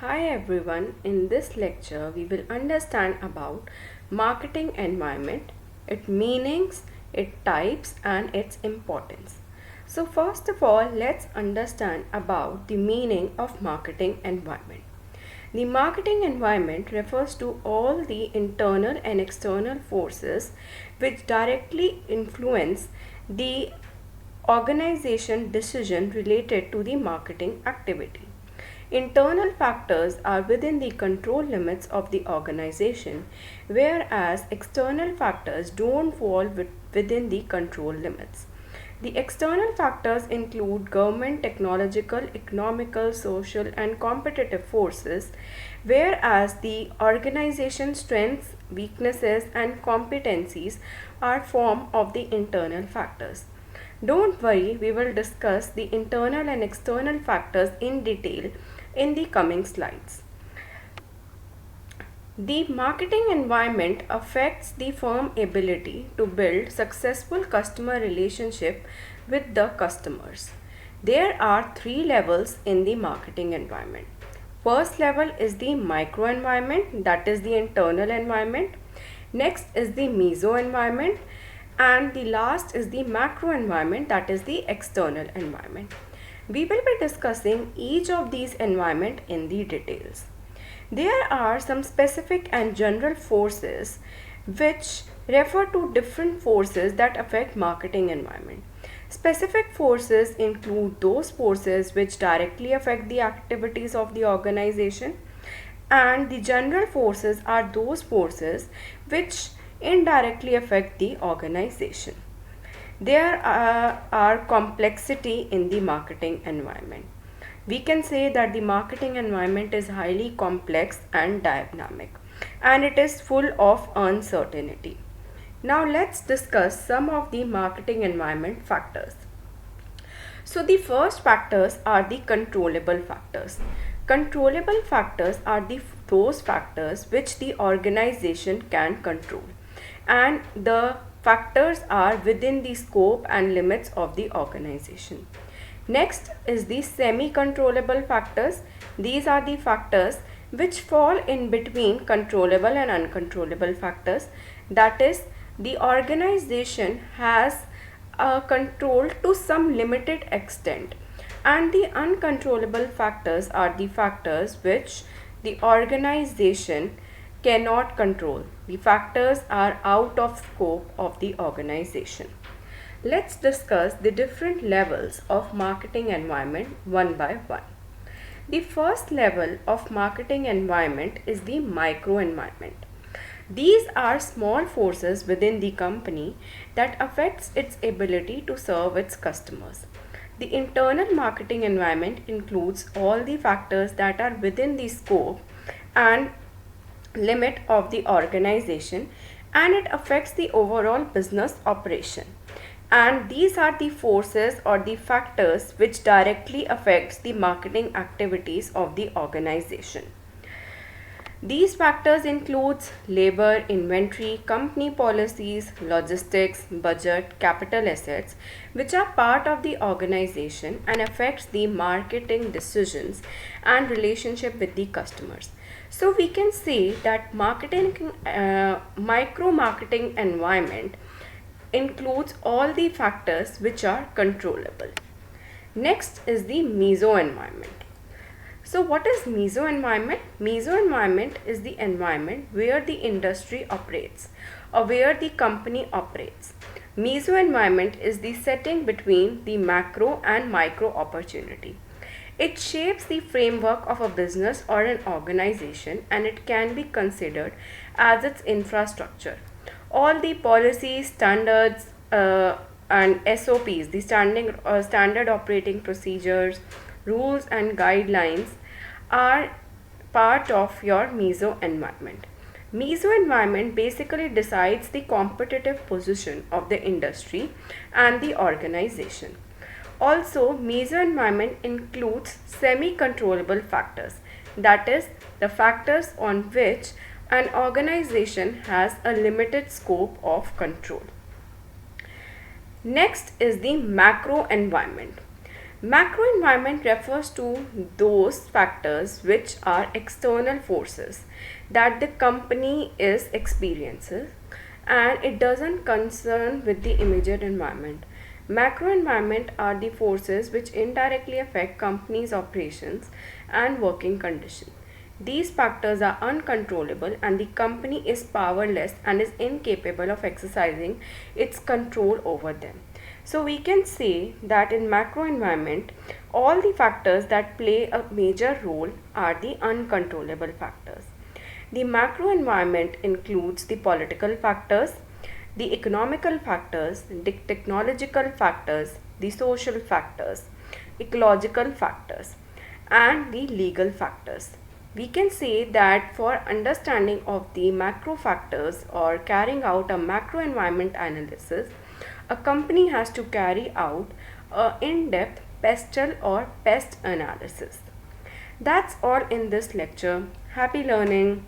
Hi everyone, in this lecture we will understand about marketing environment, its meanings, its types and its importance. So first of all, let's understand about the meaning of marketing environment. The marketing environment refers to all the internal and external forces which directly influence the organization decision related to the marketing activity. Internal factors are within the control limits of the organization, whereas external factors don't fall within the control limits. The external factors include government, technological, economical, social, and competitive forces, whereas the organization's strengths, weaknesses, and competencies are form of the internal factors. Don't worry, we will discuss the internal and external factors in detail in the coming slides. The marketing environment affects the firm's ability to build successful customer relationship with the customers. There are three levels in the marketing environment. First level is the micro environment, that is the internal environment. Next is the meso environment, and the last is the macro environment, that is the external environment. We will be discussing each of these environments in the details. There are some specific and general forces which refer to different forces that affect marketing environment. Specific forces include those forces which directly affect the activities of the organization, and the general forces are those forces which indirectly affect the organization. There are complexity in the marketing environment. We can say that the marketing environment is highly complex and dynamic, and it is full of uncertainty. Now let's discuss some of the marketing environment factors. So the first factors are the controllable factors. Controllable factors are those factors which the organization can control, and the factors are within the scope and limits of the organization. Next is the semi-controllable factors. These are the factors which fall in between controllable and uncontrollable factors. That is, the organization has control to some limited extent, and the uncontrollable factors are the factors which the organization cannot control. The factors are out of scope of the organization. Let's discuss the different levels of marketing environment one by one. The first level of marketing environment is the micro environment. These are small forces within the company that affects its ability to serve its customers. The internal marketing environment includes all the factors that are within the scope and limit of the organization, and it affects the overall business operation. And these are the forces or the factors which directly affects the marketing activities of the organization. These factors includes labor, inventory, company policies, logistics, budget, capital assets, which are part of the organization and affects the marketing decisions and relationship with the customers. So we can say that micro marketing environment includes all the factors which are controllable. Next is the meso environment. So what is meso environment? Meso environment is the environment where the industry operates or where the company operates. Meso environment is the setting between the macro and micro opportunity. It shapes the framework of a business or an organization, and it can be considered as its infrastructure. All the policies, standards, and SOPs, the standard operating procedures, rules and guidelines are part of your meso environment. Meso environment basically decides the competitive position of the industry and the organization. Also, meso environment includes semi-controllable factors, that is, the factors on which an organization has a limited scope of control. Next is the macro environment. Macro environment refers to those factors which are external forces that the company is experiences, and it doesn't concern with the immediate environment. Macro environment are the forces which indirectly affect companies' operations and working conditions. These factors are uncontrollable and the company is powerless and is incapable of exercising its control over them. So we can say that in macro environment, all the factors that play a major role are the uncontrollable factors. The macro environment includes the political factors, the economical factors, the technological factors, the social factors, ecological factors, and the legal factors. We can say that for understanding of the macro factors or carrying out a macro environment analysis, a company has to carry out a in-depth pestle or pest analysis. That's all in this lecture. Happy learning.